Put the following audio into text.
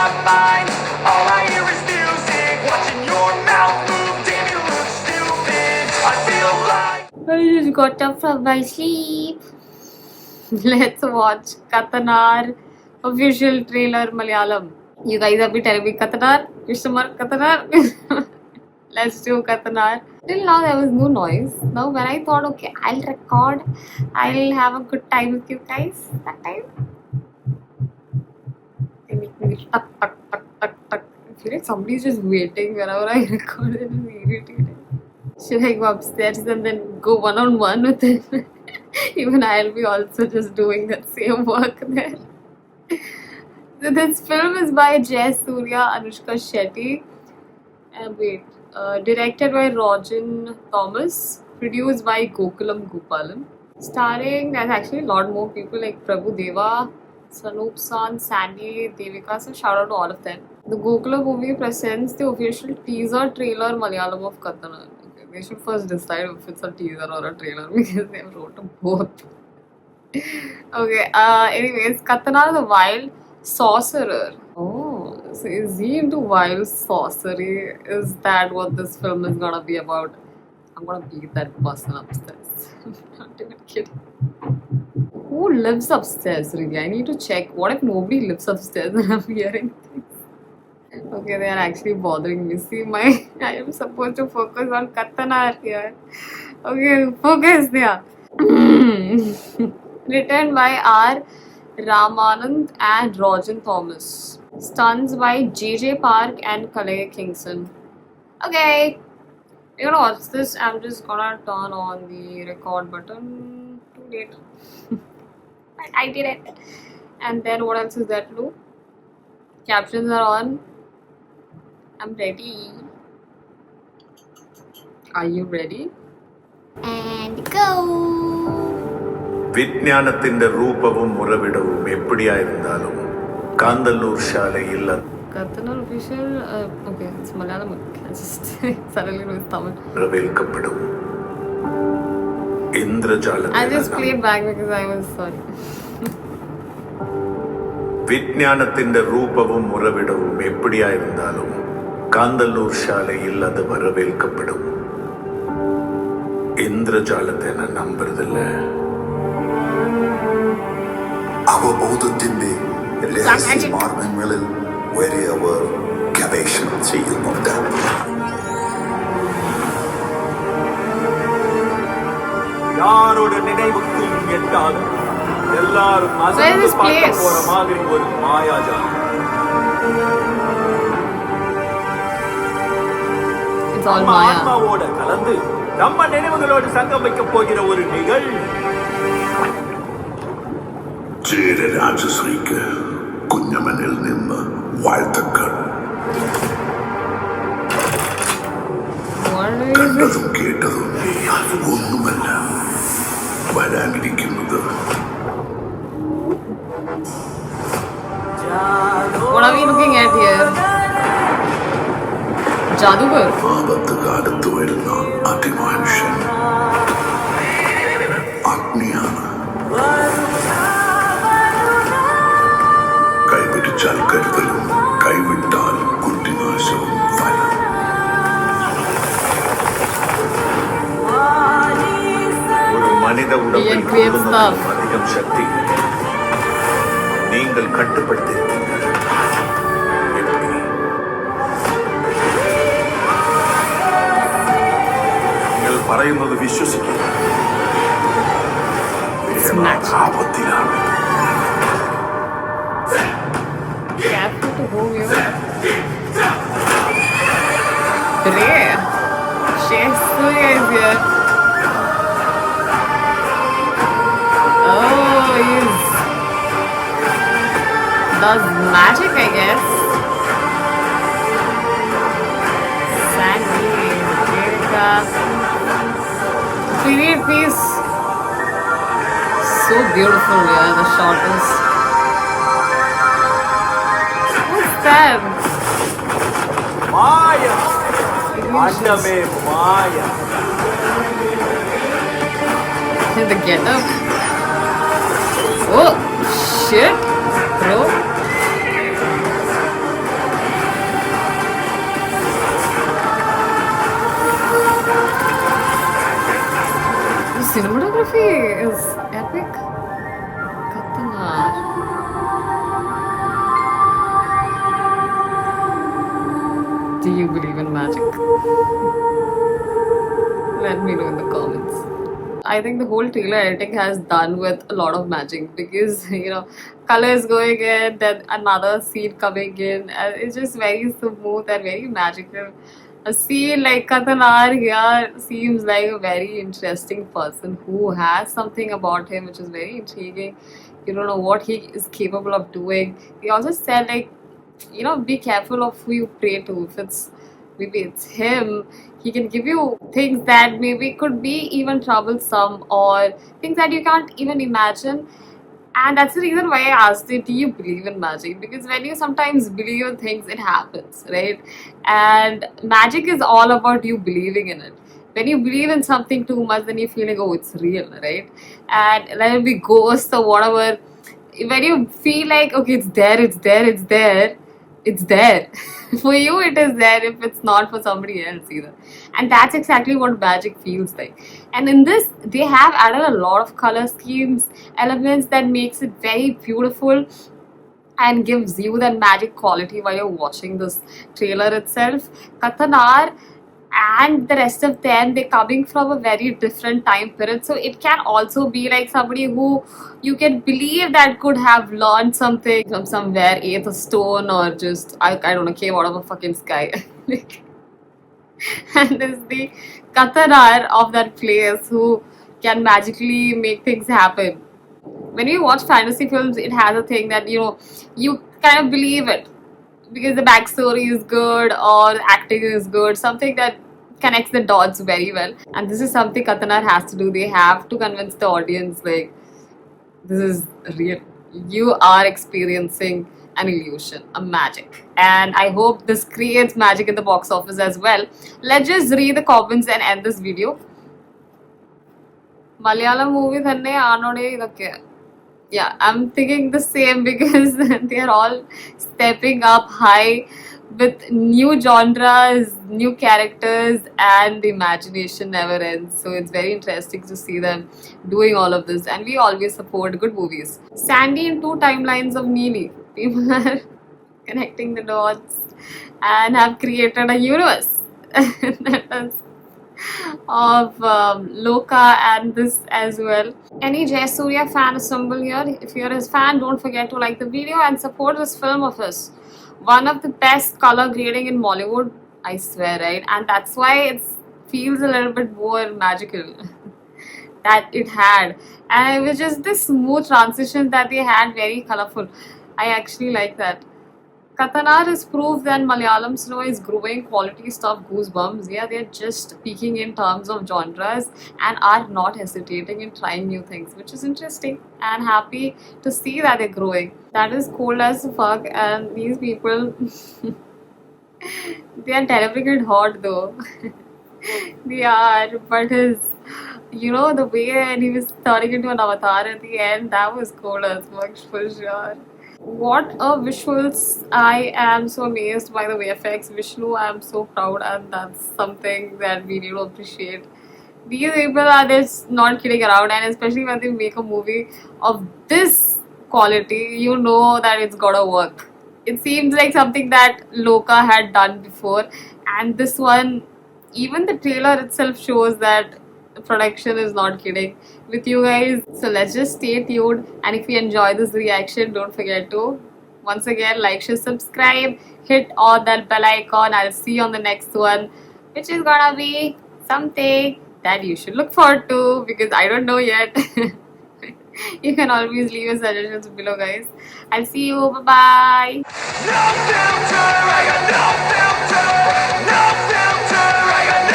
my mind. All I hear is music, watching your mouth move. Damn, you look stupid. I feel like I just got up from my sleep. Let's watch Katanar official trailer Malayalam. You guys have been telling me Katanar, Krishnamar Katanar. Let's do Katanar. Till now there was no noise. Now when I thought, okay, I'll record, I'll have a good time with you guys. That time they make me tuck tuck tuck tuck tuck. I feel like somebody's just waiting whenever I record. It is irritating. Should I go upstairs and then go one-on-one with it? Even I'll be also just doing that same work there. So this film is by Jay Surya, Anushka Shetty, and directed by Rojan Thomas, produced by Gokulam Gopalan, starring there's actually a lot more people like Prabhu Deva, Sanoop San, Sandy, Devika. So shout out to all of them. The Gokulam movie presents the official teaser trailer Malayalam of Katanar. Okay, they should first decide if it's a teaser or a trailer because they have wrote both. Okay. Anyways, Katanar the Wild Sorcerer. Oh, so is he into wild sorcery? Is that what this film is gonna be about? I'm gonna beat that person upstairs. Not even kidding. Who lives upstairs, really? I need to check. What if nobody lives upstairs and I'm hearing things? Okay, they are actually bothering me. See, I am supposed to focus on Katanar here. Okay, focus there. Written by R. Ramanand and Rojan Thomas. Stunts by J.J. Park and Kalei Kingston. Okay, we're gonna watch this. I'm just gonna turn on the record button. Too late. But I did it. And then what else is there to do? Captions are on. I'm ready. Are you ready? And go! വിജ്ഞാനത്തിന്റെ രൂപവും ഉറവിടവും എപ്പിടിയായിരുന്നാലും Kanthalloor ശാലയിൽ Katanar official. Okay, it's Malayalam. I just suddenly know it's Tamil. വരവേൽക്കപ്പെടും ഇന്ദ്രജാലത്തെ I just played back because I was sorry. വിജ്ഞാനത്തിന്റെ രൂപവും ഉറവിടവും എപ്പിടിയായിരുന്നാലും കാന്തല്ലൂർ ശാലയിൽ അത് വരവേൽക്കപ്പെടും ഇന്ദ്രജാലത്തെ ഞാൻ നമ്പരുതില്ല അവബോധത്തിന്റെ രഹസ്യ മാർഗങ്ങളിൽ വരെ അവർ ഗവേഷണം ചെയ്യുന്നുണ്ട്. யாரோட நினைவுக்கும் எட்டாலும் எல்லாரும் அசந்து பார்க்க போற மாதிரி ஒரு மாயாஜாலம். நம்ம ஆத்மாவோட கலந்து நம்ம நினைவுகளோடு சங்கம் வைக்க போகிற ஒரு நிகழ்வு. ചേരരാജശ്രീക്ക് കുഞ്ഞമ്മനിൽ നിന്ന് വാഴ്ത്തക്കൾ. കണ്ടതും കേട്ടതും ഒന്നുമല്ല വരാനിരിക്കുന്നത്. What are we looking at here? Jadugar. ആപത്ത് കാലത്ത് വരുന്ന അതിമനുഷ്യൻ അഗ്നിയാണ്. കൈപിടിച്ചാൽ കരുതലും കൈവിട്ടാൽ കുട്ടിനാശവും ഫലം. ஒரு மனித உடம்பில் கூடுமானம் அதிகம் சக்தி நீங்கள் கட்டுப்படுத்தியிருக்கீங்க. எப்படி? നിങ്ങൾ പറയുന്നത് വിശ്വസിക്കുക. ആപത്തിലാണ്. Careful to whom you Ray. Surya is here. Oh, he's does magic, I guess. Sandy, Devika. Period piece. So beautiful, yeah, the shot is. What's that? Maya அண்டமே Maya. The getup. Oh shit, bro. cinematography is epic. Katanar. Do you believe in magic? Let me know in the comments. I think the whole trailer editing has done with a lot of magic because colors going in, then another scene coming in, and it's just very smooth and very magical. A scene like Katanar here seems like a very interesting person who has something about him which is very intriguing. You don't know what he is capable of doing. He also said be careful of who you pray to. If maybe it's him, he can give you things that maybe could be even troublesome or things that you can't even imagine. And that's the reason why I asked you, do you believe in magic? Because when you sometimes believe in things, it happens, right? And magic is all about you believing in it. When you believe in something too much, then you feel like, oh, it's real, right? And let it be ghosts or whatever. When you feel like, okay, it's there, it's there, it's there, it's there. For you, it is there if it's not for somebody else either. And that's exactly what magic feels like. And in this, they have added a lot of color schemes, elements that makes it very beautiful and gives you that magic quality while you're watching this trailer itself. Katanar and the rest of them, they're coming from a very different time period, so it can also be like somebody who you can believe that could have learned something from somewhere, ate a stone, or just I don't know, came out of a fucking sky. And is the Katanar of that place who can magically make things happen. When you watch fantasy films, it has a thing that you kind of believe it because the backstory is good or the acting is good, something that connects the dots very well. And this is something Katanar has to do. They have to convince the audience like this is real. You are experiencing an illusion, a magic. And I hope this creates magic in the box office as well. Let's just read the comments and end this video. Malayalam movie thanne aanode idokke. Yeah, I'm thinking the same because they are all stepping up high with new genres, new characters, and the imagination never ends. So it's very interesting to see them doing all of this, and we always support good movies. Sandy in two timelines of Neely. People are connecting the dots and have created a universe that is of Loka and this as well. Any Jayasuriya fan assemble here? If you're his fan, don't forget to like the video and support this film of his. One of the best color grading in Bollywood, I swear, right? And that's why it feels a little bit more magical that it had. And it was just this smooth transition that they had, very colorful. I actually like that. Katanar is proof that Malayalam cinema is growing quality stuff, goosebumps. Yeah, they're just peaking in terms of genres and are not hesitating in trying new things, which is interesting and happy to see that they're growing. That is cold as fuck, and these people, they are delivering it hot though. They are, but the way and he was turning into an avatar at the end, that was cold as fuck for sure. What a visuals. I am so amazed by the VFX. Vishnu, I am so proud, and that's something that we need to appreciate. These people are just not kidding around, and especially when they make a movie of this quality, you know that it's gotta work. It seems like something that Loka had done before, and this one, even the trailer itself shows that production is not kidding with you guys. So let's just stay tuned, and if you enjoy this reaction, don't forget to once again like, share, subscribe, hit on that bell icon. I'll see you on the next one, which is gonna be something that you should look forward to because I don't know yet. You can always leave your suggestions below, guys. I'll see you. Bye bye. No filter, I got no filter, no filter, I got